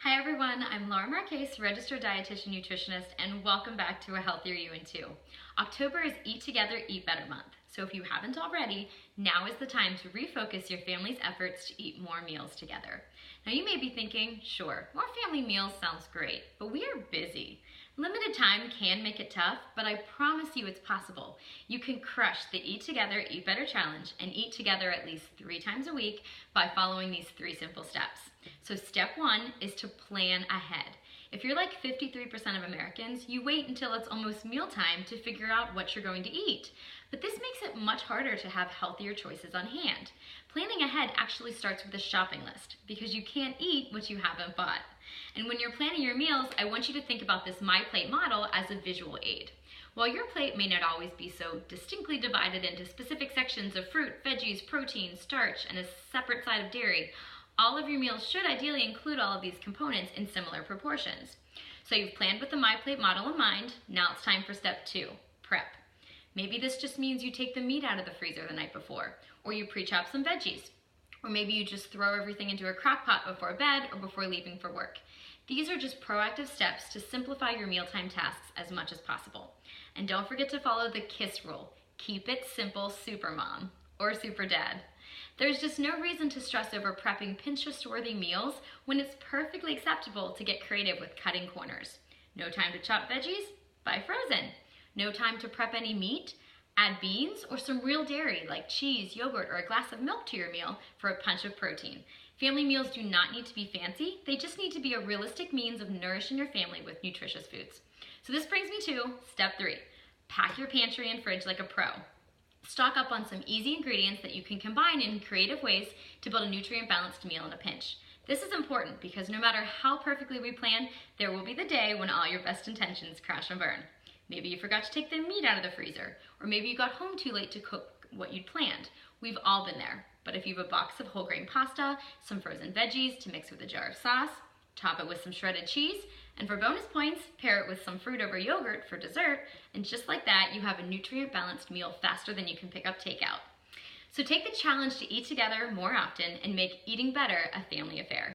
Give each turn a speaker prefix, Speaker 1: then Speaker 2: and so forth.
Speaker 1: Hi everyone, I'm Laura Marquez, registered dietitian nutritionist, and welcome back to A Healthier You in 2. October is Eat Together, Eat Better month, so if you haven't already, now is the time to refocus your family's efforts to eat more meals together. Now you may be thinking, sure, more family meals sounds great, but we are busy. Limited time can make it tough, but I promise you it's possible. You can crush the Eat Together, Eat Better challenge and eat together at least 3 times a week by following these 3 simple steps. So step 1 is to plan ahead. If you're like 53% of Americans, you wait until it's almost mealtime to figure out what you're going to eat. But this makes it much harder to have healthier choices on hand. Planning ahead actually starts with a shopping list because you can't eat what you haven't bought. And when you're planning your meals, I want you to think about this My Plate model as a visual aid. While your plate may not always be so distinctly divided into specific sections of fruit, veggies, protein, starch, and a separate side of dairy, all of your meals should ideally include all of these components in similar proportions. So you've planned with the My Plate model in mind. Now it's time for step 2, prep. Maybe this just means you take the meat out of the freezer the night before, or you pre-chop some veggies, or maybe you just throw everything into a crock pot before bed or before leaving for work. These are just proactive steps to simplify your mealtime tasks as much as possible. And don't forget to follow the KISS rule. Keep it simple, super mom or super dad. There's just no reason to stress over prepping Pinterest-worthy meals when it's perfectly acceptable to get creative with cutting corners. No time to chop veggies? Buy frozen. No time to prep any meat? Add beans or some real dairy like cheese, yogurt, or a glass of milk to your meal for a punch of protein. Family meals do not need to be fancy. They just need to be a realistic means of nourishing your family with nutritious foods. So this brings me to step 3. Pack your pantry and fridge like a pro. Stock up on some easy ingredients that you can combine in creative ways to build a nutrient-balanced meal in a pinch. This is important because no matter how perfectly we plan, there will be the day when all your best intentions crash and burn. Maybe you forgot to take the meat out of the freezer, or maybe you got home too late to cook what you'd planned. We've all been there. But if you have a box of whole grain pasta, some frozen veggies to mix with a jar of sauce, top it with some shredded cheese, and for bonus points, pair it with some fruit over yogurt for dessert, and just like that, you have a nutrient-balanced meal faster than you can pick up takeout. So take the challenge to eat together more often and make eating better a family affair.